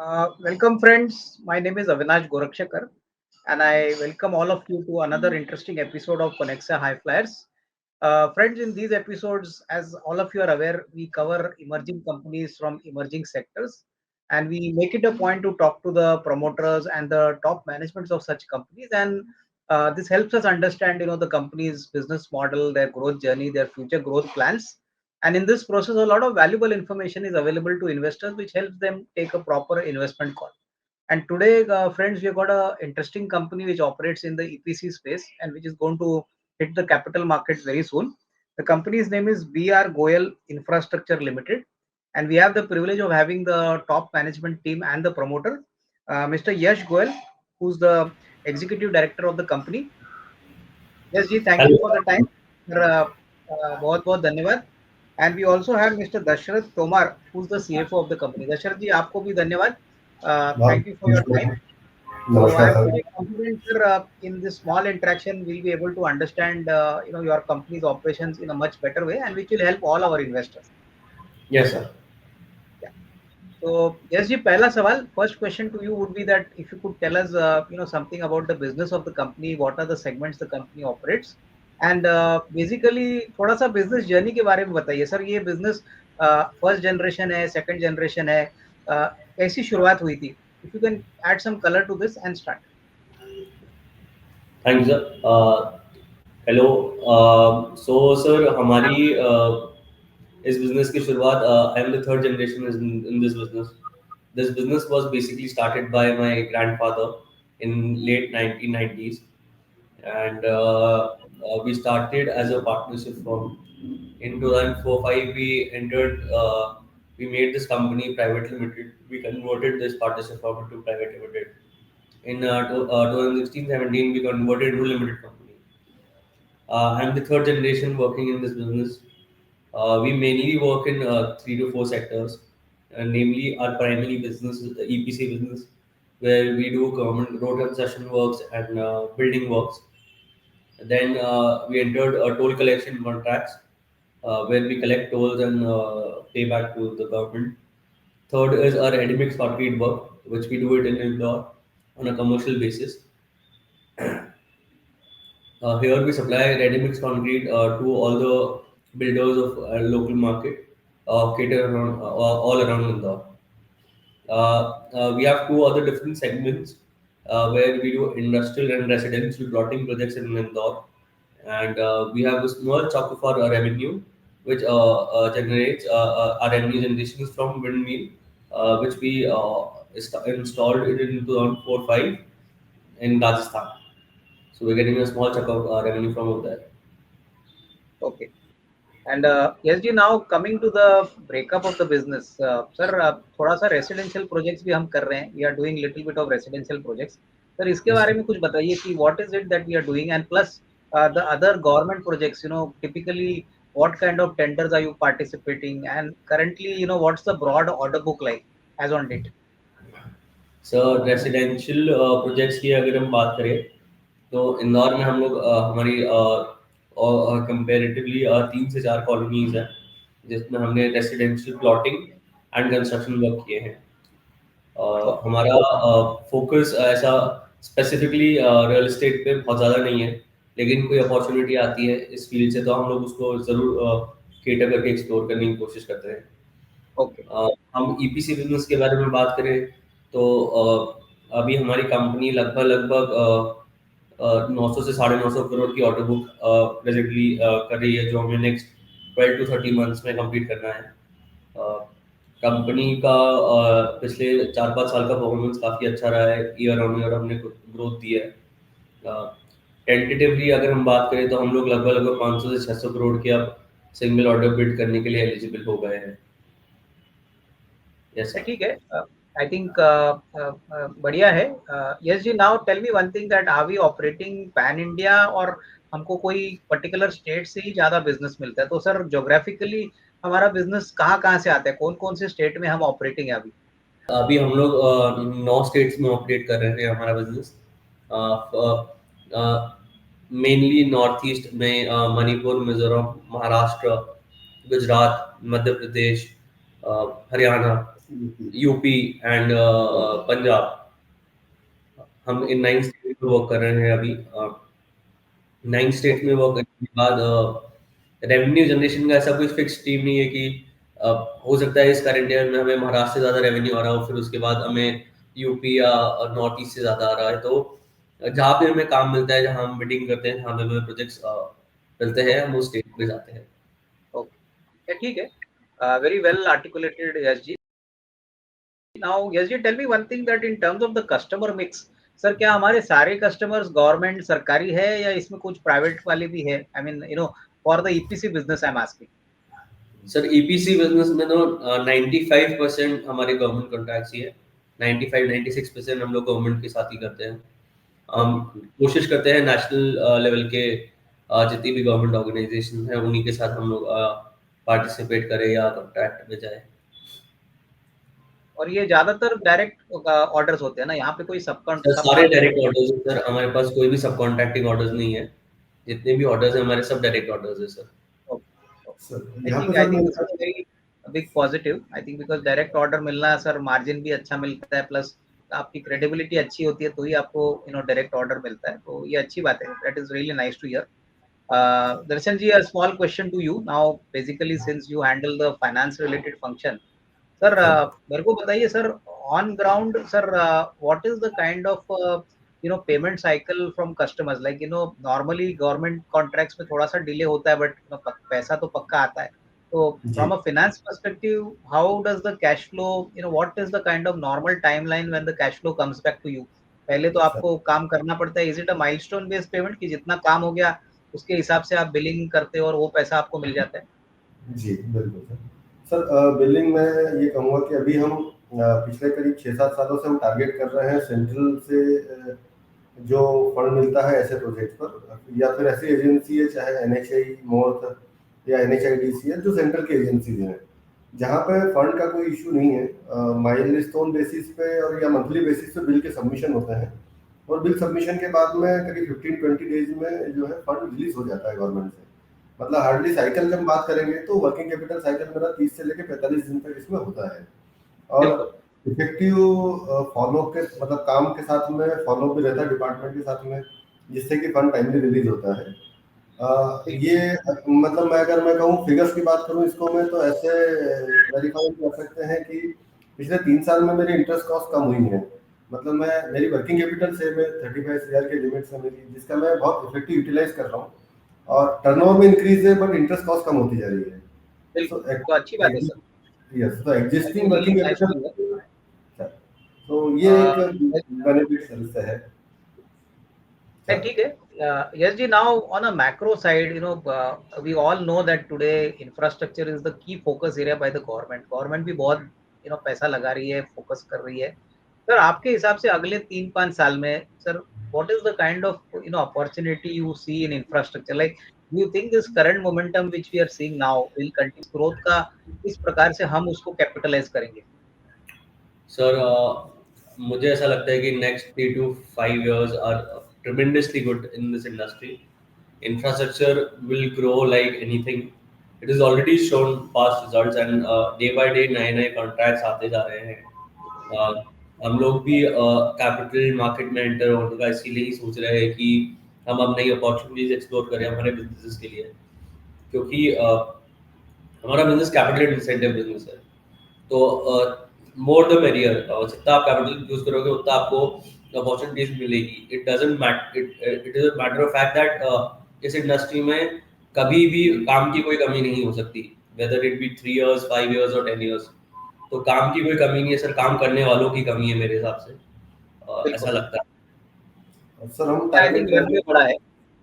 Welcome, friends. My name is Avinash Gorakshakar, and I welcome all of you to another interesting episode of Conexa High Flyers. Friends, in these episodes, as all of you are aware, we cover emerging companies from emerging sectors, and we make it a point to talk to the promoters and the top managements of such companies. And this helps us understand, the company's business model, their growth journey, their future growth plans. And in this process, a lot of valuable information is available to investors, which helps them take a proper investment call. And today, friends, we have got a interesting company which operates in the EPC space and which is going to hit the capital markets very soon. The company's name is BR Goyal Infrastructure Limited, and we have the privilege of having the top management team and the promoter, Mr. Yash Goyal, who's the executive director of the company. Yes, ji, thank you hello. for the time. Sir, बहुत बहुत धन्यवाद. And we also have Mr. Dashrath Tomar, who's the CFO of the company. Dashrath ji, आपको भी धन्यवाद. बहुत Thank you for your time. So नमस्कार I'm sir. very confident, sir, in this small interaction, we'll be able to understand, your company's operations in a much better way, and which will help all our investors. Yes sir. Yeah. So, yes, ji, pehla sawal, first question to you would be that if you could tell us, something about the business of the company, what are the segments the company operates, and basically थोड़ा सा business journey के बारे में बताइए sir. ये business first generation है, second generation है, कैसी शुरुआत हुई थी? If you can add some color to this and start. Thank you sir. Hello. So sir हमारी इस बिजनेस की शुरुआत I am the third generation in this business. This business was basically started by my grandfather in late 1990s and we started as a partnership firm. In 2004-5 we entered, we made this company private limited. We converted this partnership firm to private limited. In 2016-17, we converted to limited company. I'm the third generation working in this business. We mainly work in three to four sectors, namely our primary business is the EPC business, where we do government road concession works and building works. Then we entered toll collection contracts, where we collect tolls and pay back to the government. Third is our ready mix concrete work, which we do it in Indore on a commercial basis. Here we supply ready-mix concrete to all the builders of local market, cater around, all around Indore. We have two other different segments where we do industrial and residential plotting projects in Indore, and we have a small chunk of our revenue, which generates our revenue generation is from windmill, which we installed it in 2004-5 in Rajasthan. So we're getting a small chunk of revenue from over there. Okay. And yes, जी, now coming to the breakup of the business, sir, थोड़ा सा residential projects भी हम कर रहे हैं. We are doing little bit of residential projects. Sir, इसके Yes, बारे sir. में कुछ बताइए कि what is it that we are doing, and plus the other government projects, typically what kind of tenders are you participating, and currently, what's the broad order book like as on date? Sir residential projects की अगर हम बात करें तो इंदौर में हम लोग हमारी कंपेरेटिवली 3 से 4 कॉलोनीज हैं जिसमें हमने residential plotting and construction work किए हैं। Okay. हमारा फोकस ऐसा स्पेसिफिकली रियल एस्टेट पे बहुत ज़्यादा नहीं है, लेकिन कोई अपॉर्चुनिटी आती है इस फील्ड से तो हम लोग उसको ज़रूर केटर करके एक्सप्लोर करने की कोशिश करते हैं। Okay. हम ईपीसी बिजनेस के बारे में बात करें तो अभी हमारी कंपनी लगभग लगभग 900 से 950 करोड़ की ऑर्डर बुक प्रेजेंटली कर रही है, जो हमें नेक्स्ट 12 to 30 मंथ्स में कंप्लीट करना है। कंपनी का पिछले 4-5 साल का परफॉर्मेंस काफ़ी अच्छा रहा है, ईयर ऑन ईयर हमने ग्रोथ दी है। टेंटेटिवली अगर हम बात करें तो हम लोग लगभग लगभग 500 से 600 करोड़ के अब सिंगल ऑर्डर बिल्ड करने के लिए एलिजिबल हो गए हैं। Yes sir. ठीक है. I think बढ़िया है. Yes जी, now tell me one thing that are we operating pan India और हमको कोई particular state से ही ज़्यादा business मिलता है? तो सर geographically हमारा business कहाँ से आता है? कौन-कौन से state में हम operating है अभी? अभी हम लोग 9 स्टेट्स में ऑपरेट कर रहे हैं हमारा बिजनेस। मेनली नॉर्थ ईस्ट में मणिपुर, मिजोरम, महाराष्ट्र, गुजरात, मध्य प्रदेश, हरियाणा। UP and Punjab. हम इन 9 स्टेट में वर्क कर रहे हैं अभी। 9 स्टेट में वर्क करने के बाद रेवेन्यू जनरेशन का ऐसा कोई फिक्स टीम नहीं है कि अ, हो सकता है इस करंट ईयर में हमें महाराष्ट्र से ज़्यादा रेवेन्यू आ रहा हो, फिर उसके बाद हमें यूपी या नॉर्थ ईस्ट से ज़्यादा आ रहा है। तो जहाँ पे हमें काम मिलता है, जहाँ हम बिडिंग करते हैं, जहाँ पे हमें प्रोजेक्ट्स मिलते हैं, हम उस स्टेट पे जाते हैं। ओके, ठीक है, वेरी वेल आर्टिकुलेटेड यस जी। नाउ यस जी, tell me one thing that in terms of the customer mix, sir क्या हमारे सारे कस्टमर्स गवर्नमेंट सरकारी है या इसमें कुछ प्राइवेट वाले भी है? I mean for the EPC business I am asking. Sir EPC business में तो 95% हमारे गवर्नमेंट कॉन्ट्रैक्ट्स ही है। 95-96% हम लोग गवर्नमेंट के साथ ही करते हैं। हम कोशिश करते हैं नेशनल लेवल के जितनी भी गवर्नमेंट ऑर्गेनाइजेशन है उन्हीं के साथ हम लोग पार्टिसिपेट करें या कॉन्ट्रैक्ट में जाए। और ये ज्यादातर डायरेक्ट ऑर्डर्स होते हैं ना, यहाँ पे कोई सब सर सब सारे डायरेक्ट कॉन्ट्रैक्ट? ऑर्डर्स हैं सर, हमारे पास कोई भी सब कॉन्ट्रैक्टिंग ऑर्डर्स नहीं है। जितने भी ऑर्डर्स हैं हमारे सब डायरेक्ट ऑर्डर्स है सर। सर आई यहाँ पे think sir this is very big positive. I think because direct order मिलना सर, मार्जिन भी अच्छा मिलता है, प्लस आपकी क्रेडिबिलिटी अच्छी होती है, तो ही आपको डायरेक्ट ऑर्डर मिलता है, तो ये अच्छी बात है। That is really nice to hear. Darshan ji, a small question to you now. Basically, since you handle the finance related function, sir sir मेरे को बताइए sir, on ground sir, what is the kind of payment cycle from customers? Like normally government contracts में थोड़ा सा delay होता है, but पैसा तो पक्का आता है। तो जी from a finance perspective, how does the cash flow, what is the kind of normal timeline when the cash flow comes back to you? पहले तो सर आपको काम करना पड़ता है, is it a milestone based payment कि जितना काम हो गया उसके हिसाब से आप बिलिंग करते हो और वो पैसा आपको मिल जाता है? जी बिल्कुल सर। सर बिलिंग में ये कहूँगा कि अभी हम पिछले करीब 6-7 सालों से हम टारगेट कर रहे हैं सेंट्रल से जो फंड मिलता है ऐसे प्रोजेक्ट पर, या फिर ऐसी एजेंसी है चाहे एनएचआई मोर्थ या एनएचआईडीसी है जो सेंट्रल की एजेंसीज हैं, जहाँ पे फंड का कोई इशू नहीं है। माइलस्टोन बेसिस पे और या मंथली बेसिस पे बिल के सबमिशन होते हैं, और बिल सबमिशन के बाद में करीब 15-20 डेज में जो है फंड रिलीज हो जाता है गवर्नमेंट से। मतलब हार्डली साइकिल जब बात करेंगे तो वर्किंग कैपिटल साइकिल मेरा 30 से लेकर 45 दिन तक इसमें होता है। और बिल्कुल। इफेक्टिव फॉलो के मतलब काम के साथ में फॉलो भी रहता है डिपार्टमेंट के साथ में, जिससे कि फंड टाइमली रिलीज होता है। ये मतलब मैं कहूँ फिगर्स की बात करूँ इसको मैं तो ऐसे वेरीफाई कर सकते हैं कि पिछले 3 साल में मेरी इंटरेस्ट कॉस्ट कम हुई है। मतलब मैं मेरी वर्किंग कैपिटल से मैं 35,000 के लिमिट से मेरी, जिसका मैं बहुत इफेक्टिव यूटिलाइज कर रहा हूँ, और टर्नओवर में इंक्रीज है बट इंटरेस्ट कॉस्ट कम होती जा रही है। सो बिल्कुल, तो अच्छी बात है सर। यस, तो that is existing really working nice to hear. Capital, तो ये एक बेनिफिट सर्विस है। ठीक है। Yes ji, now on a macro side, we all know that today infrastructure is the key focus area by the government. Government भी बहुत पैसा लगा रही है, फोकस कर रही है। सर आपके हिसाब से अगले 3-5 साल में sir, what is the kind of opportunity you see in infrastructure? Like, do you think this current momentum which we are seeing now will continue? Growth का किस प्रकार से हम उसको कैपिटलाइज करेंगे? सर मुझे ऐसा लगता है कि next 3 to 5 years are tremendously good in this industry. Infrastructure will grow like anything. It is already shown past results and day by day नए नए कॉन्ट्रैक्ट्स आते जा रहे हैं। uh, हम लोग भी कैपिटल मार्केट में एंटर होने का इसीलिए ही सोच रहे हैं कि हम अब नई अपॉर्चुनिटीज एक्सप्लोर करें हमारे बिजनेस के लिए, क्योंकि हमारा बिजनेस कैपिटल इंसेंटिव बिजनेस है। तो मोर द मेरियर, जितना आप कैपिटल यूज करोगे उतना आपको अपॉर्चुनिटीज मिलेगी। It doesn't matter, it is a matter of fact that इस इंडस्ट्री में कभी भी काम की कोई कमी नहीं हो सकती, whether it be 3 years 5 years और 10 years। तो काम की कोई कमी नहीं है सर, काम करने वालों की कमी है मेरे हिसाब से, ऐसा बिल्कुल। लगता है। सर हम आई टारगेट थिंक कर रहे रनवे बड़ा है।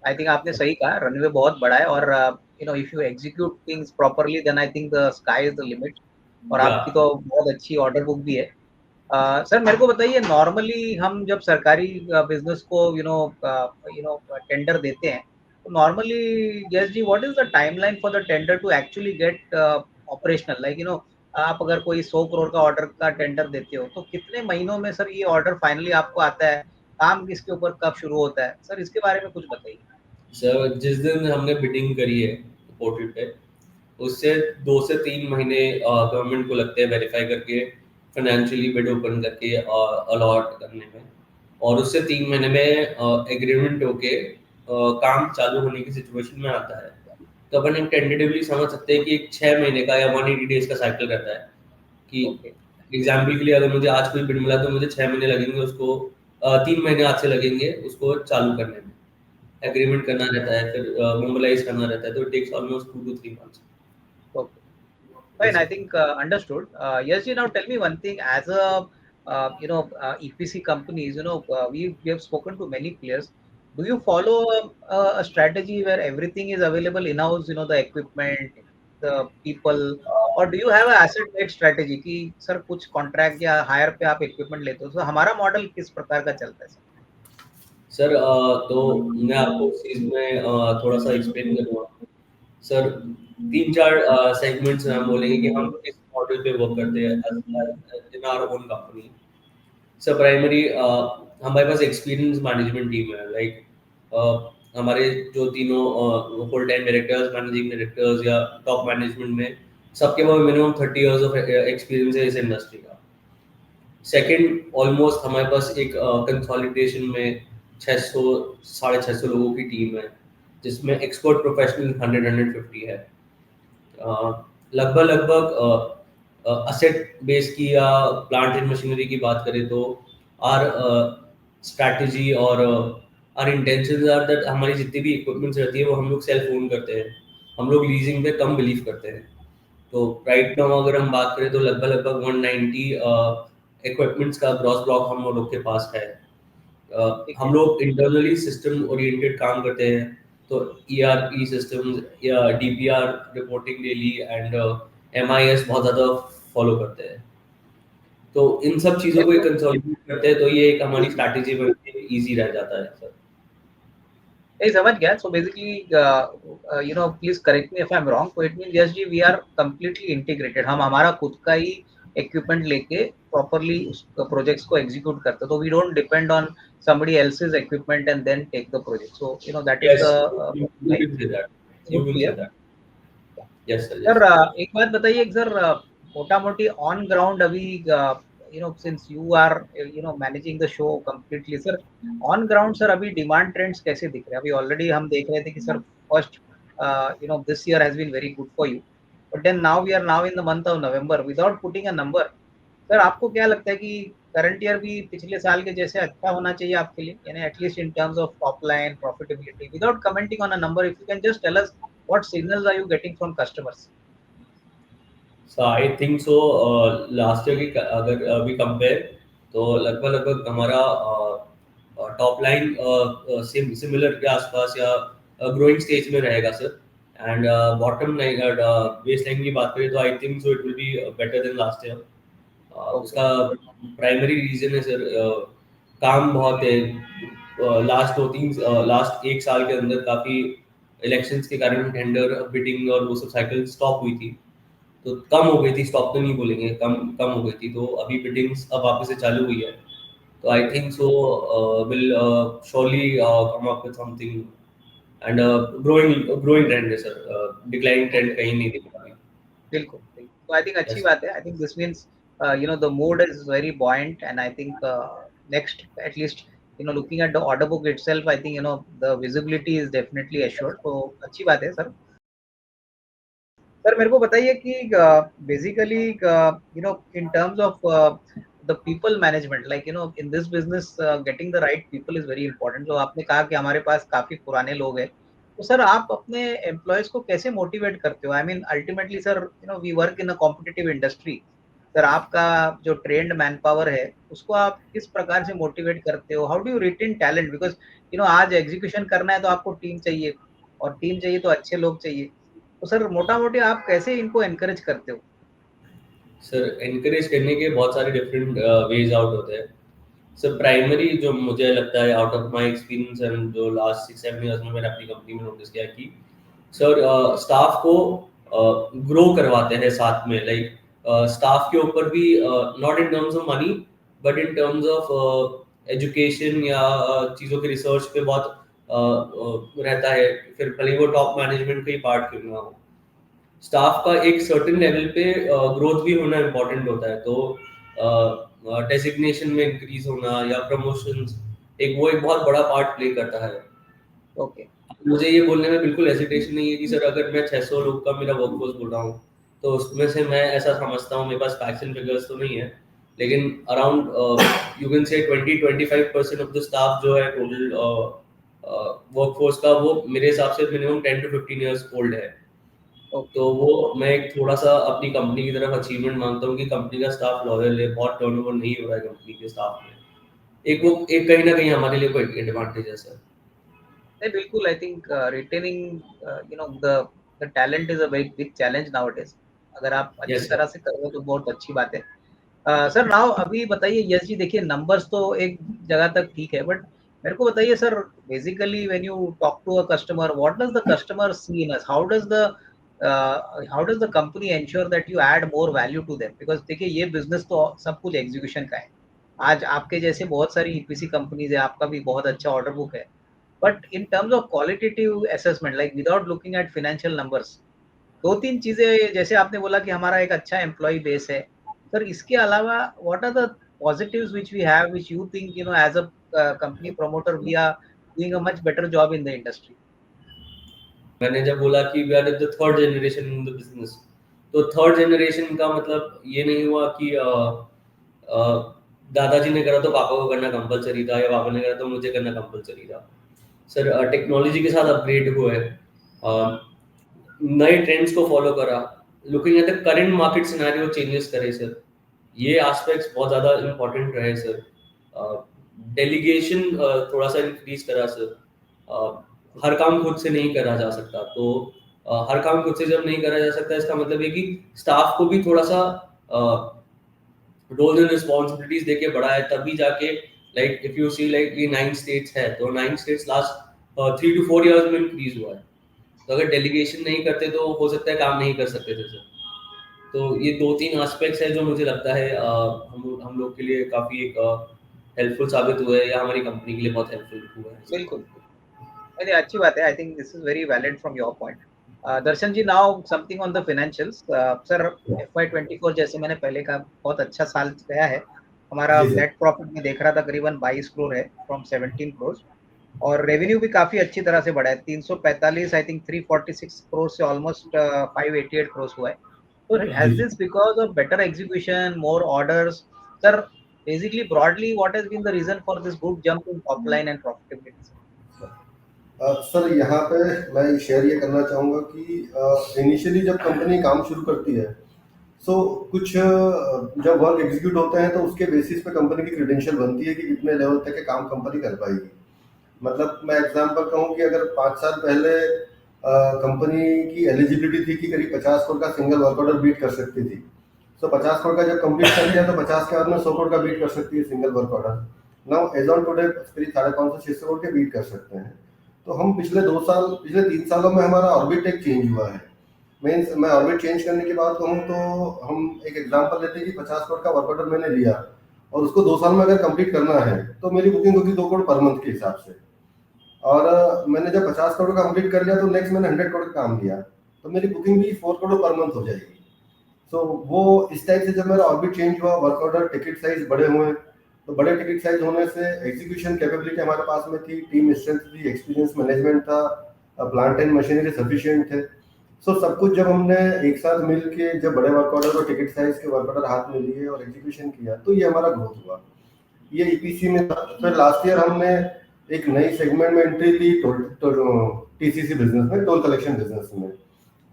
आई थिंक आपने सही कहा, रनवे बहुत बड़ा है, और if you execute things properly then I think the sky is the limit. और या आपकी तो बहुत अच्छी ऑर्डर बुक भी है। सर मेरे को बताइए, नॉर्मली हम जब सरकारी बिजनेस को टेंडर देते हैं, तो नॉर्मली यस जी, what is the timeline for the tender to actually get operational? Like आप अगर कोई 100 करोड़ का ऑर्डर का टेंडर देते हो, तो कितने महीनों में सर ये ऑर्डर फाइनली आपको आता है? काम किसके ऊपर कब शुरू होता है सर, इसके बारे में कुछ बताइए। सर जिस दिन हमने बिडिंग करी है पोर्टल पे, उससे 2 से 3 महीने गवर्नमेंट को लगते हैं वेरीफाई करके फाइनेंशियली बिड ओपन करके अलॉट करने में, और उससे 3 महीने में एग्रीमेंट होके काम चालू होने की सिचुएशन में आता है, तो अपन टेंटेटिवली समझ सकते हैं कि एक 6 महीने का या 180 डेज का साइकिल रहता है कि ओके एग्जाम्पल के लिए अगर मुझे आज कोई बिड मिला तो मुझे 6 महीने लगेंगे उसको, 3 महीने आज से लगेंगे उसको चालू करने में, एग्रीमेंट करना रहता है, फिर मोबिलाइज करना रहता है, तो it takes almost 2 to 3 months. Okay Fine, Yes, I sir. think understood. Yes, now tell me one thing. As a EPC companies, we have spoken to many players. Do you follow a strategy where everything is available in house? The equipment, the people, or do you have a asset based strategy कि sir कुछ contract या hire पे आप equipment लेते हो? तो हमारा model किस प्रकार का चलता है सर तो मैं आपको उस चीज में थोड़ा सा एक्सप्लेन करूंगा सर। 3-4 सेगमेंट्स में हम बोलेंगे कि हम किस मॉडल पे वर्क करते हैं in our own company. Sir primary हमारे पास एक्सपीरियंस मैनेजमेंट टीम है, लाइक हमारे जो तीनों full time directors, managing directors या टॉप मैनेजमेंट में सबके पास मिनिमम 30 इयर्स ऑफ एक्सपीरियंस है इस इंडस्ट्री का। सेकंड, ऑलमोस्ट हमारे पास एक कंसोलिडेशन में 600 650 लोगों की टीम है, जिसमें एक्सपर्ट प्रोफेशनल 100-150 है। लगभग लगभग असेट बेस की या प्लांट एंड मशीनरी की बात करें तो आर स्ट्रैटेजी और आर इंटेंशंस आर दैट हमारी जितनी भी इक्विपमेंट्स रहती है वो हम लोग सेल्फ ओन करते हैं, हम लोग लीजिंग पे कम बिलीव करते हैं। तो राइट नाउ अगर हम बात करें तो लगभग लगभग 190 इक्विपमेंट्स का ग्रॉस ब्लॉक हम लोग के पास है। हम लोग इंटरनली सिस्टम ओरिएंटेड काम करते हैं, तो ईआरपी सिस्टम्स या DPR reporting daily and MIS बहुत ज़्यादा फॉलो करते हैं। तो इन सब चीज़ों को कंसोलिडेट करते हैं, तो ये एक हमारी स्ट्रैटेजी में इजी रह जाता है सर। नहीं समझ गया. So basically, please correct me if I'm wrong. So it means yes ji, we are completely integrated. हम हमारा खुद का ही equipment लेके properly उस projects को execute करते हैं. तो we don't depend on somebody else's equipment and then take the project. So that is Yes, the you right. can say that. You Good to can say hear. that. Yes, sir. Sir Yes. एक बात बताइए सर, मोटा मोटी on ground अभी since you are managing the show completely sir, on ground sir अभी demand trends कैसे दिख रहे हैं? अभी ऑलरेडी हम देख रहे थे कि sir first this year has been very good for you, but then now we are now in the month of November without putting a number. Sir आपको क्या लगता है कि करंट ईयर भी पिछले साल के जैसे अच्छा होना चाहिए आपके लिए, यानी at least in terms of top line profitability, without commenting on a number, if you can just tell us what signals are you getting from customers? So I think so. Last year की अगर अभी compare तो लगभग लगभग हमारा top line similar के आसपास या ग्रोइंग स्टेज में रहेगा sir. And bottom line base line की बात करें तो I think so it will be better than last year. उसका प्राइमरी रीजन है सर काम बहुत है। लास्ट एक साल के अंदर काफी इलेक्शंस के कारण टेंडर बिडिंग और वो सब साइकिल स्टॉप हुई थी, तो कम हो गई थी, स्टॉक तो नहीं बोलेंगे, कम कम हो गई थी, तो अभी बिडिंग्स अब वापस से चालू हुई है। तो I think so will surely come up with something and growing trend है सर, डिक्लाइनिंग ट्रेंड कहीं नहीं दिख रहा। बिल्कुल, तो आई थिंक अच्छी बात है. I think this means the mood is very buoyant, and I think next, at least looking at the order book itself, I think the visibility is definitely assured. तो अच्छी बात है सर. सर मेरे को बताइए कि basically in terms of the people management, like in this business, getting the right people is very important. तो आपने कहा कि हमारे पास काफी पुराने लोग हैं, तो सर आप अपने एम्प्लॉयज को कैसे मोटिवेट करते हो? I mean ultimately sir we work in a competitive industry. Sir आपका जो ट्रेंड मैन पावर है उसको आप किस प्रकार से मोटिवेट करते हो? How do you retain talent? Because आज एग्जीक्यूशन करना है तो आपको टीम चाहिए, और टीम चाहिए तो अच्छे लोग चाहिए. तो सर मोटा मोटी आप कैसे इनको एनकरेज करते हो? सर एनकरेज करने के बहुत सारे डिफरेंट वेज आउट होते हैं सर। प्राइमरी जो मुझे लगता है out of my experience and जो लास्ट 6-7 इयर्स में मैंने अपनी कंपनी में नोटिस किया कि सर स्टाफ को ग्रो करवाते हैं साथ में, लाइक स्टाफ के ऊपर भी not in terms of money but in terms of education या चीज़ों के रिसर्च पे बहुत रहता है, फिर भले वो टॉप मैनेजमेंट का ही पार्ट क्यों ना हो। स्टाफ का एक सर्टेन लेवल पे ग्रोथ भी होना इम्पोर्टेंट होता है, तो डेजिग्नेशन में इंक्रीज होना या प्रमोशंस, एक बहुत बड़ा पार्ट प्ले करता है। ओके मुझे ये बोलने में बिल्कुल हेजिटेशन नहीं है कि सर अगर मैं 600 लोग का मेरा वर्कफोर्स बोल रहा हूँ तो उसमें से मैं ऐसा समझता हूँ, मेरे पास फैक्ट्स एंड फिगर्स तो नहीं है, लेकिन अराउंड यू कैन से 20-25% ऑफ द स्टाफ जो है टोटल वर्कफोर्स का, वो मेरे हिसाब से मिनिमम 10 to 15 इयर्स ओल्ड है। ओके तो वो मैं एक थोड़ा सा अपनी कंपनी की तरफ अचीवमेंट मानता हूँ कि कंपनी का स्टाफ लॉयल है, बहुत टर्नओवर नहीं हो रहा है कंपनी के स्टाफ में। एक कहीं ना कहीं हमारे लिए कोई एडवांटेज है सर। नहीं बिल्कुल I think retaining the talent is a very big challenge nowadays. अगर आप अच्छी यस सर। तरह से कर रहे हो तो बहुत अच्छी बात है। सर नाउ अभी बताइए, यस जी, देखिए नंबर्स तो एक जगह तक ठीक है, बट मेरे को बताइए sir, basically when you talk to a customer, what does the customer see in us, how does the company ensure that you add more value to them? Because देखिए ये बिजनेस तो सब कुछ एग्जीक्यूशन का है। आज आपके जैसे बहुत सारी ईपीसी कंपनीज है, आपका भी बहुत अच्छा ऑर्डर बुक है, but in terms of qualitative assessment, like without looking at financial numbers, दो तीन चीजें जैसे आपने बोला कि हमारा एक अच्छा एम्प्लॉय बेस है, सर इसके अलावा what are the positives which we have, which you think, as a company promoter, we are doing a much better job in the industry? मैंने जब बोला कि we are the third generation in the business, तो third generation का मतलब ये नहीं हुआ कि दादाजी ने करा तो पापा को करना कंपलसरी था, या पापा ने करा तो मुझे करना कंपलसरी था। सर टेक्नोलॉजी के साथ अपग्रेड हुए, नए ट्रेंड्स को फॉलो करा, looking at the current market scenario changes करे सर, ये एस्पेक्ट्स बहुत ज़्यादा इम्पोर्टेंट रहे सर। डेलीगेशन थोड़ा सा इंक्रीज करा सर। हर काम खुद से नहीं करा जा सकता, तो हर काम खुद से जब नहीं करा जा सकता, इसका मतलब है कि स्टाफ को भी थोड़ा सा रोल्स एंड रिस्पॉन्सिबिलिटीज देके बढ़ाया, तभी जाके like if you see like ये 9 स्टेट्स है, तो 9 स्टेट्स लास्ट 3 to 4 इयर्स में इंक्रीज हुआ है। तो अगर डेलीगेशन नहीं करते तो हो सकता है काम नहीं कर सकते थे सर। तो ये 2-3 एस्पेक्ट्स है जो मुझे लगता है हम लोग के लिए काफी एक हेल्पफुल साबित हुआ है, या हमारी कंपनी के लिए बहुत हेल्पफुल हुआ है। बिल्कुल, अरे अच्छी बात है। I think this is very valid from your point. Darshan ji, now something on the financials. Sir FY24 जैसे मैंने पहले कहा, बहुत अच्छा साल गया है हमारा। जी सर। नेट प्रॉफिट में देख रहा था करीबन 22 करोड़ है फ्रॉम 17 करोड़, और रेवेन्यू भी काफी अच्छी तरह से बढ़ा है, 345 आई थिंक 346 करोड़ से ऑलमोस्ट 588 करोड़ हुआ है। तो हैज जी this because of better execution, more orders? Sir basically broadly what has been the reason for this good jump in top line and profitability? Sir यहाँ पे मैं शेयर ये करना चाहूँगा कि इनिशियली जब कंपनी काम शुरू करती है, सो कुछ जब वर्क एग्जीक्यूट होते हैं तो उसके बेसिस पे कंपनी की क्रेडेंशियल बनती है कि कितने लेवल तक के काम कंपनी कर पाएगी। मतलब मैं एग्जांपल कहूँ कि अगर 5 साल पहले कंपनी की एलिजिबिलिटी थी कि करीब 50 करोड़ का सिंगल वर्क ऑर्डर बीट कर सकती थी, तो 50 करोड़ का जब कंप्लीट कर लिया तो 50 के बाद में 100 करोड़ का बीट कर सकती है single work order. Now as on today करीब 550-600 करोड़ के बीट कर सकते हैं। तो हम पिछले 3 सालों में हमारा ऑर्बिट एक चेंज हुआ है। मीन्स मैं ऑर्बिट चेंज करने की बात कहूँ तो हम एक एग्जांपल लेते हैं कि 50 करोड़ का वर्क ऑर्डर मैंने लिया और उसको 2 साल में अगर कंप्लीट करना है तो मेरी बुकिंग होगी 2 करोड़ पर मंथ के हिसाब से। और मैंने जब 50 करोड़ का कंप्लीट कर लिया तो नेक्स्ट मैंने 100 करोड़ का काम लिया, तो मेरी बुकिंग भी 4 करोड़ पर मंथ हो जाएगी। तो वो इस टाइप से जब मेरा ऑर्बिट चेंज हुआ, वर्क ऑर्डर टिकट साइज बड़े हुए, तो बड़े टिकट साइज होने से एग्जीक्यूशन कैपेबिलिटी हमारे पास में थी, टीम स्ट्रेंथ थी, एक्सपीरियंस मैनेजमेंट था, प्लांट एंड मशीनरी सफिशिएंट थे। सो सब कुछ जब हमने एक साथ मिल के जब बड़े वर्क ऑर्डर और टिकट साइज के वर्क ऑर्डर हाथ में लिए और एग्जीक्यूशन किया, तो ये हमारा ग्रोथ हुआ। ये ईपीसी में था। फिर लास्ट ईयर हमने एक नई सेगमेंट में एंट्री ली, टीसीसी बिजनेस में, टोल कलेक्शन बिजनेस में,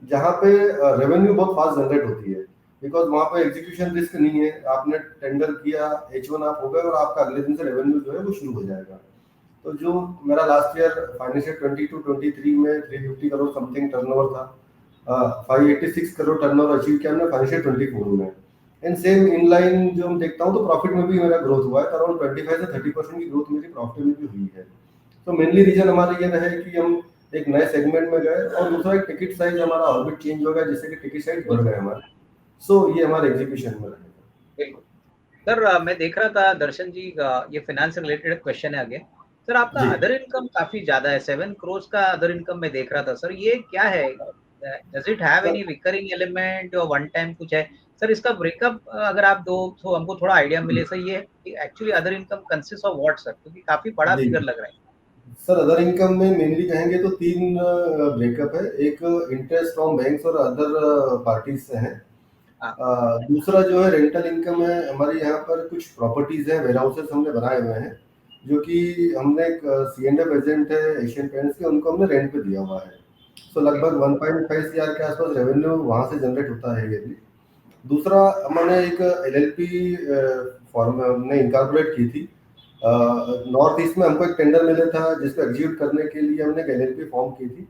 जहाँ पे रेवेन्यू बहुत फास्ट जनरेट होती है, बिकॉज वहाँ पे एग्जीक्यूशन रिस्क नहीं है। आपने टेंडर किया, H1 आप हो गए और आपका अगले दिन से रेवेन्यू जो है वो शुरू हो जाएगा। तो जो मेरा लास्ट ईयर फाइनेंशियल 22-23 में 350 करोड़ समथिंग टर्नओवर था, 586 करोड़ टर्नओवर अचीव किया हमने फाइनेंशियल 24 में। एंड सेम इन लाइन जो हम देखता हूँ तो प्रॉफिट में भी मेरा ग्रोथ हुआ है, अराउंड 25 से 30% की ग्रोथ मेरी प्रॉफिट में भी हुई है। तो मेनली रीजन हमारा ये रहे कि हम एक नए सेगमेंट में गए, और दूसरा एक टिकट साइज हमारा ऑर्बिट चेंज हो गया, जिससे कि टिकट साइज बढ़ गए हमारे। सो ये हमारे एग्जीक्यूशन में रहेगा। बिल्कुल सर, मैं देख रहा था दर्शन जी, ये फाइनेंस से रिलेटेड क्वेश्चन है आगे। सर आपका जी अदर इनकम काफी ज्यादा है, 7 करोड़ का अदर इनकम मैं देख रहा था। सर ये क्या है? Does it have sir, any recurring element और वन टाइम कुछ है? सर इसका ब्रेकअप अगर आप दो तो हमको थोड़ा आइडिया मिले। सर ये कि actually other income consist of what sir, क्योंकि काफी बड़ा जी फिगर लग रहा है। सर, अदर इनकम में मेनली कहेंगे तो तीन ब्रेकअप है। एक इंटरेस्ट फ्रॉम बैंक्स और अदर पार्टीज से है। हाँ। दूसरा जो है रेंटल इनकम है। हमारे यहाँ पर कुछ प्रॉपर्टीज हैं, वेयर हाउसेस हमने बनाए हुए हैं, जो कि हमने एक C&F एजेंट है एशियन पेंट्स के, उनको हमने रेंट पे दिया हुआ है। सो लगभग 1.5 CR के आसपास रेवेन्यू वहाँ से जनरेट होता है ये भी। दूसरा, हमने एक LLP फॉर्म हमने इनकॉर्पोरेट की थी। नॉर्थ ईस्ट में हमको एक टेंडर मिला था जिसको एग्जीक्यूट करने के लिए हमने एक LLP फॉर्म की थी,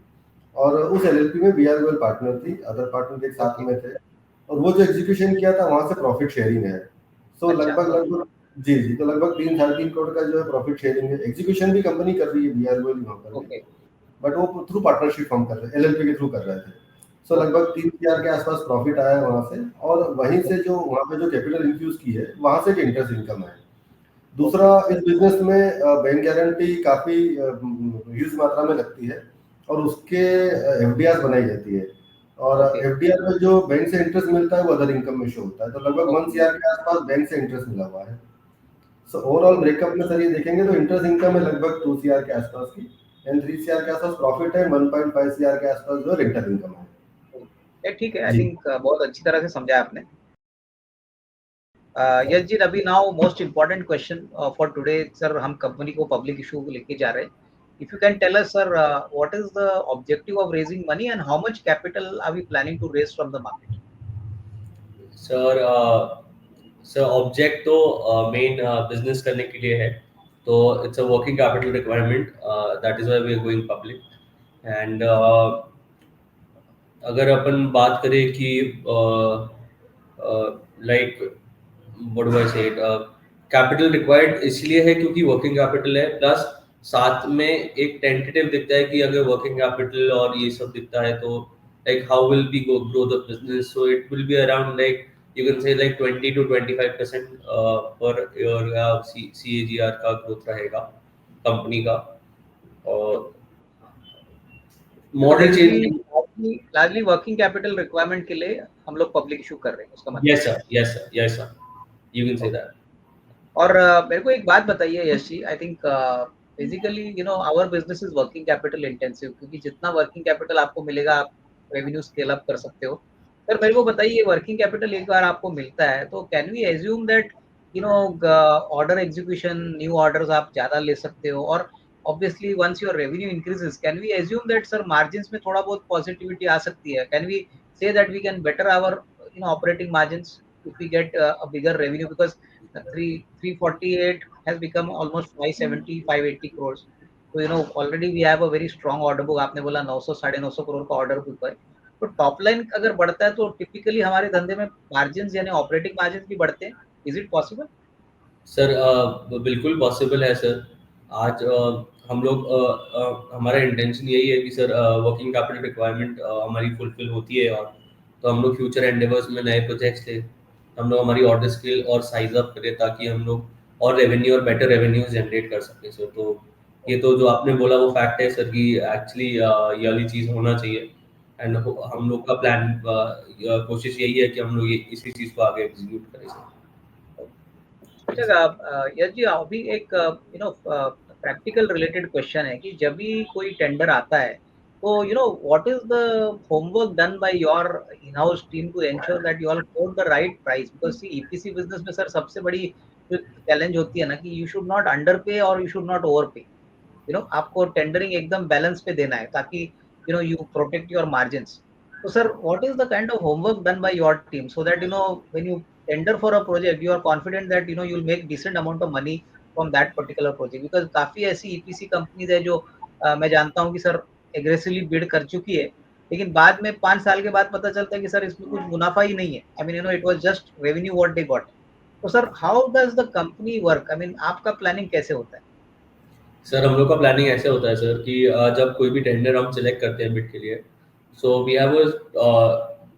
और उस LLP में BROL पार्टनर थी, अदर पार्टनर एक साथ में थे, और वो जो एग्जीक्यूशन किया था वहां से प्रॉफिट शेयरिंग है। सो अच्छा, लगभग जी तो लगभग 3-3.5 करोड़ का जो है प्रॉफिट शेयरिंग है। एग्जीक्यूशन भी कंपनी कर रही है, BROL वहाँ पर भी, ओके बट वो थ्रू पार्टनरशिप फॉर्म कर रहे हैं, LLP के थ्रू कर रहे थे। सो लगभग 3 CR के आसपास प्रॉफिट आया है वहां से, और वहीं से जो वहां पे जो कैपिटल इन्फ्यूज की है वहां से इंटरेस्ट इनकम है। दूसरा, इस बिजनेस में बैंक गारंटी काफी ह्यूज मात्रा में लगती है, और उसके FDR बनाई जाती है, और ओके FDR में जो बैंक से इंटरेस्ट मिलता है वो अदर इनकम में शो होता है। तो लगभग 1 ओके। CR के आसपास बैंक से इंटरेस्ट मिला हुआ है। सो ओवरऑल ब्रेकअप में सर ये देखेंगे तो इंटरेस्ट इनकम है लगभग 2 CR के आसपास की, एंड 3 CR के आसपास प्रॉफिट है, 1.5 CR के आसपास जो रेंटल इनकम है। ठीक है, आई जी थिंक बहुत अच्छी तरह से समझा आपने। यस जी, अभी now most important question for today sir, हम कंपनी को पब्लिक इशू को लेके जा रहे हैं। If you can tell us sir, what is the objective of raising money and how much capital are we planning to raise from the market? Sir sir object तो main business करने के लिए है, तो it's a working capital requirement, that is why we are going public. And अगर अपन बात करें कि लाइक व्हाट डू आई से इट, कैपिटल रिक्वायर्ड इसलिए है क्योंकि वर्किंग कैपिटल है, प्लस साथ में एक टेंटेटिव दिखता है कि अगर वर्किंग कैपिटल और ये सब दिखता है तो like how will be grow the business, so it will be around like you can say like 20 to 25% per year का CAGR का ग्रोथ रहेगा कंपनी का। और model change. Largely working capital requirement के लिए हम लोग पब्लिक इशू कर रहे हैं, उसका मतलब? Yes sir, yes sir, yes sir, you can say that. और मेरे को एक बात बताइए Yash ji, I think basically you know our business is working capital intensive, क्योंकि जितना वर्किंग कैपिटल आपको मिलेगा आप रेवेन्यू स्केल अप कर सकते हो। सर मेरे को बताइए, वर्किंग कैपिटल एक बार आपको मिलता है तो can we assume that you know order execution, new orders आप ज्यादा ले सकते हो, और obviously once your revenue increases can we assume that sir margins में थोड़ा बहुत पॉजिटिविटी आ सकती है? Can we say that we can better our you know operating margins if we get a bigger revenue, because 348 has become almost 570 580 crores, so you know already we have a very strong order book. आपने बोला 900 950 करोड़ का order book है, तो top line अगर बढ़ता है तो typically हमारे धंधे में मार्जिन्स यानी ऑपरेटिंग मार्जिन्स भी बढ़ते हैं। Is it possible? सर बिल्कुल पॉसिबल है सर। आज हम लोग हमारा इंटेंशन यही है कि सर वर्किंग कैपिटल रिक्वायरमेंट हमारी फुलफिल होती है, और तो हम लोग फ्यूचर एंडेवर्स में नए प्रोजेक्ट्स ले, हम लोग हमारी ऑर्डर स्केल और साइज अप करें ताकि हम लोग और रेवेन्यू और बेटर रेवेन्यूज जनरेट कर सकें सर। तो ये तो जो आपने बोला वो फैक्ट है सर कि एक्चुअली ये वाली चीज़ होना चाहिए। एंड हम लोग का प्लान कोशिश यही है कि हम लोग इसी चीज़ को आगे एग्जीक्यूट करें सर। अच्छा यश जी, अभी एक you know practical related question है कि जब भी कोई टेंडर आता है तो you know what is the homework done by your in house team to ensure that you all quote the right price? Because see EPC business में sir सबसे बड़ी जो चैलेंज होती है ना कि यू शुड नॉट अंडर पे और यू शुड नॉट ओवर पे। यू नो आपको टेंडरिंग एकदम बैलेंस पे देना है ताकि you know you protect your margins. So, sir, what is the kind of homework done by your team so that you know when you tender for a project, you are confident that you know you'll make decent amount of money from that particular project? Because काफी ऐसी EPC companies है जो मैं जानता हूँ कि sir aggressively bid कर चुकी है, लेकिन बाद में 5 साल के बाद पता चलता है कि सर इसमें कुछ मुनाफा ही नहीं है। I mean you know it was just revenue what they got. तो sir how does the company work? I mean आपका प्लानिंग कैसे होता है? सर हम लोग का प्लानिंग ऐसे होता है सर कि जब कोई भी टेंडर हम सिलेक्ट करते हैं बिड के लिए, so we have a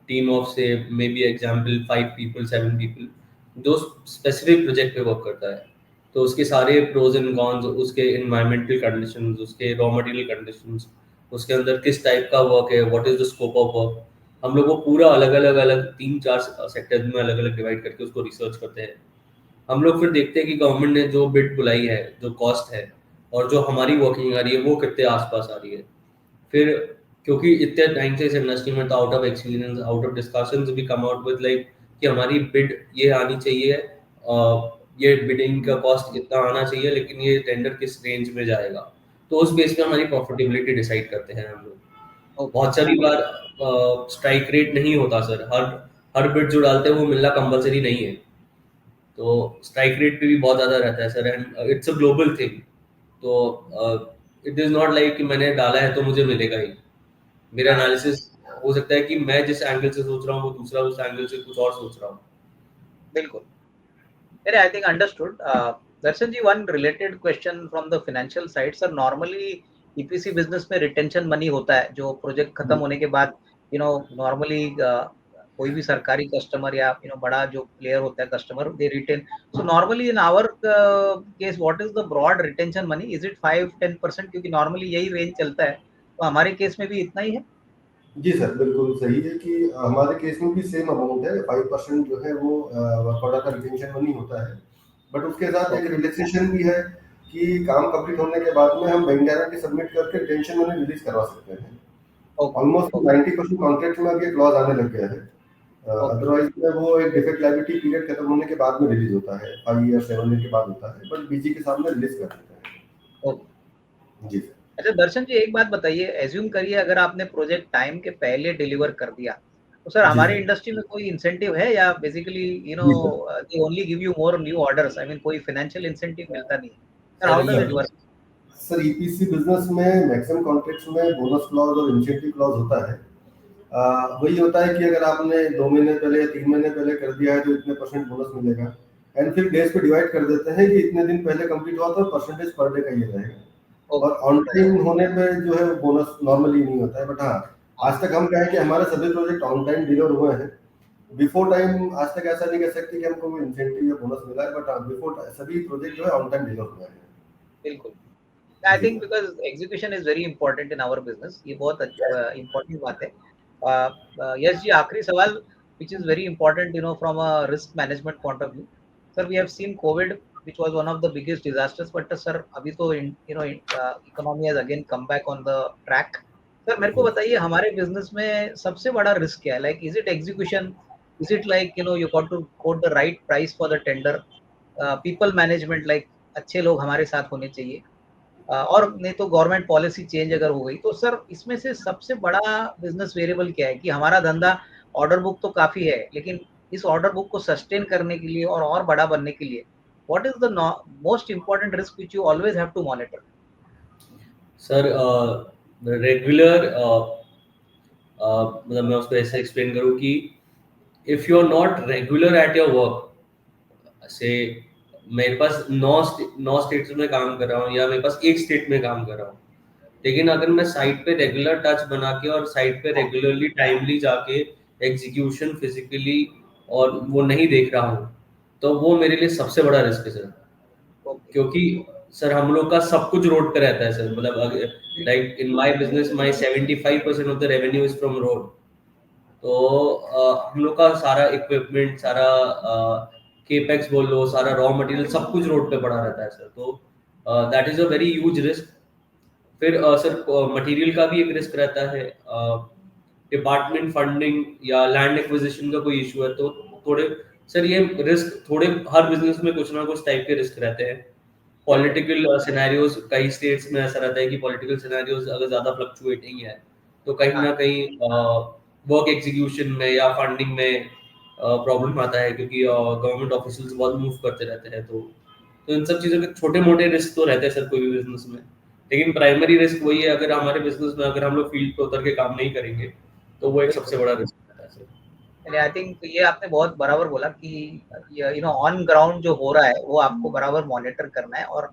team of say maybe example 5 people 7 people जो स्पेसिफिक प्रोजेक्ट पे वर्क करता है। तो उसके सारे प्रोज एंड कॉन्स, उसके एनवायरमेंटल कंडीशंस, उसके रॉ मटेरियल कंडीशंस, उसके अंदर किस टाइप का वर्क है, what is the scope of work, हम लोग को पूरा अलग अलग 3-4 सेक्टर्स में अलग अलग डिवाइड करके उसको रिसर्च करते हैं। हम लोग फिर देखते हैं कि गवर्नमेंट ने जो बिड बुलाई है, जो कॉस्ट है और जो हमारी वर्किंग आ रही है वो कितने आसपास आ रही है। फिर क्योंकि इतने टाइम से इस इंडस्ट्री में, तो out of experience, out of discussions we come out with like कि हमारी बिड ये आनी चाहिए, ये बिडिंग का कॉस्ट इतना आना चाहिए, लेकिन ये टेंडर किस रेंज में जाएगा। तो उस बेस पे हमारी प्रॉफिटेबिलिटी डिसाइड करते हैं हम लोग। ओके। बहुत सारी बार स्ट्राइक रेट नहीं होता सर, हर हर बिड जो डालते हैं वो मिलना कंपलसरी नहीं है। तो स्ट्राइक रेट पे भी बहुत ज्यादा रहता है sir, and it's a global thing. तो इट इज नॉट लाइक कि मैंने डाला है तो मुझे मिलेगा ही। मेरा हाँ, एनालिसिस हो सकता है कि मैं जिस एंगल से सोच रहा हूँ वो दूसरा उस एंगल से कुछ और सोच रहा हूँ। बिल्कुल। अरे I think understood. Darshan ji, one related question from the financial side. Sir, normally EPC business में रिटेंशन मनी होता है जो प्रोजेक्ट खत्म होने के बाद, नॉर्मली कोई भी सरकारी कस्टमर या बड़ा जो प्लेयर होता है customer, they retain. So normally in our case what is the broad retention money? Is it 5-10%? क्योंकि नॉर्मली यही रेंज चलता है, तो हमारे केस में भी इतना ही है? जी सर, बिल्कुल सही है कि हमारे केस में भी सेम अमाउंट है। 5% जो है वो वर्क ऑर्डर का रिटेंशन मनी होता है, बट उसके साथ एक रिलैक्सेशन भी है कि काम कंप्लीट होने के बाद में हम बैंक गारंटी सबमिट करके रिटेंशन मनी रिलीज करवा सकते हैं। ओके। Almost okay. 90% कॉन्ट्रैक्ट में अब ये क्लॉज आने लग गया है। ओके। अदरवाइज में वो एक डिफेक्ट लायबिलिटी पीरियड खत्म होने के बाद में रिलीज होता है, 5 ईयर 7 ईयर के बाद होता है, बट बीजी के सामने रिलीज कर देते हैं। ओके। जी सर। अच्छा दर्शन जी, एक बात बताइए, एज्यूम करिए अगर आपने प्रोजेक्ट टाइम के पहले डिलीवर कर दिया, तो सर जी हमारे सर। इंडस्ट्री में कोई इंसेंटिव है या बेसिकली जी sir. They only give you more new orders? I mean कोई फाइनेंशियल इंसेंटिव मिलता नहीं है sir? Sir how does it ये वर्क? सर ईपीसी बिजनेस में मैक्सिमम कॉन्ट्रैक्ट्स में बोनस क्लॉज और इंसेंटिव क्लॉज होता है। वही होता है कि अगर आपने 2 महीने पहले या 3 महीने पहले कर दिया है तो इतने परसेंट बोनस मिलेगा, एंड फिर डेज पे डिवाइड कर देते हैं कि इतने दिन पहले कंप्लीट हुआ तो परसेंटेज पर डे का ये रहेगा। और ऑन टाइम होने पे जो है बोनस नॉर्मली नहीं होता है, बट हाँ, आज तक हम कहें कि हमारे सभी प्रोजेक्ट ऑन टाइम डिलीवर हुए हैं। बिफोर टाइम आज तक ऐसा नहीं कह सकते कि हमको कोई इंसेंटिव या बोनस मिला है, बट हाँ, बिफोर सभी प्रोजेक्ट जो है ऑन टाइम डिलीवर हुए हैं। बिल्कुल। आई जी think sir. Because execution is very important in our business, ये बहुत इंपॉर्टेंट बात है। यस जी, आखिरी सवाल which is very important from a risk management point of view. Sir, we have seen COVID, which was one of the biggest disasters, but sir अभी तो economy has again come back on the track. Sir मेरे को बताइए, हमारे business में सबसे बड़ा risk क्या है? Like is it execution? Is it like you got to quote the right price for the tender? people management, like अच्छे लोग हमारे साथ होने चाहिए, और नहीं तो गवर्नमेंट पॉलिसी चेंज अगर हो गई तो सर इसमें से सबसे बड़ा बिजनेस वेरिएबल क्या है? कि हमारा धंधा, ऑर्डर बुक तो काफी है, लेकिन इस ऑर्डर बुक को सस्टेन करने के लिए और बड़ा बनने के लिए what is the most important risk which you always have to monitor? Sir regular, मतलब मैं उसको ऐसे एक्सप्लेन करूँ कि if you are not regular at your work, से मेरे पास 9 स्टेट्स में काम कर रहा हूँ या मेरे पास एक स्टेट में काम कर रहा हूँ, लेकिन अगर मैं साइट पे रेगुलर टच बना के और साइट पे रेगुलरली टाइमली जाके एग्जीक्यूशन फिजिकली और वो नहीं देख रहा हूँ, तो वो मेरे लिए सबसे बड़ा रिस्क है सर। ओके। क्योंकि सर हम लोग का सब कुछ रोड पे रहता है सर, मतलब like in my business my 75% of the revenue is from road. तो हम लोग का सारा इक्विपमेंट, सारा केपेक्स बोल लो, सारा रॉ मटेरियल, सब कुछ रोड पे पड़ा रहता है सर। तो that is a very huge risk. फिर सर मटेरियल का भी एक रिस्क रहता है, डिपार्टमेंट फंडिंग या लैंड एक्विजिशन का कोई इशू है तो थोड़े, सर ये रिस्क थोड़े हर बिजनेस में कुछ ना कुछ टाइप के रिस्क रहते हैं। पॉलिटिकल सिनेरियोज, कई स्टेट्स में ऐसा रहता है कि पॉलिटिकल सिनेरियोज अगर ज्यादा फ्लक्चुएटिंग है तो कहीं ना कहीं वर्क एग्जीक्यूशन में या फंडिंग में प्रॉब्लम आता है, क्योंकि गवर्नमेंट ऑफिशियल्स बहुत मूव करते रहते हैं। तो इन सब चीज़ों के छोटे मोटे रिस्क तो रहते हैं सर कोई भी बिजनेस में, लेकिन प्राइमरी रिस्क वही है, अगर हमारे बिजनेस में अगर हम लोग फील्ड पे उतर के काम नहीं करेंगे तो वो एक बिल्कुल। सबसे बड़ा रिस्क रहता है सर। आई थिंक ये आपने बहुत बराबर बोला कि ऑन ग्राउंड जो हो रहा है वो आपको बराबर मॉनिटर करना है, और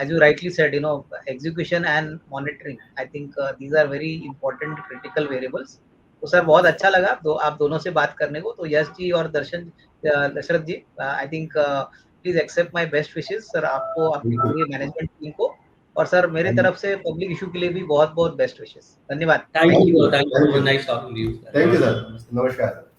as you rightly said, execution and monitoring, I think these are very important critical variables. तो सर बहुत अच्छा लगा आप दोनों से बात करने को। तो यश जी और Dashrath ji, I think please accept my best wishes sir, आपको, आपकी बिल्कुल। पूरी मैनेजमेंट टीम को। और सर मेरी तरफ से पब्लिक इशू के लिए भी बहुत बहुत बेस्ट विशेस। धन्यवाद। Thank you so much, nice talking to you. Thank you sir, नमस्कार।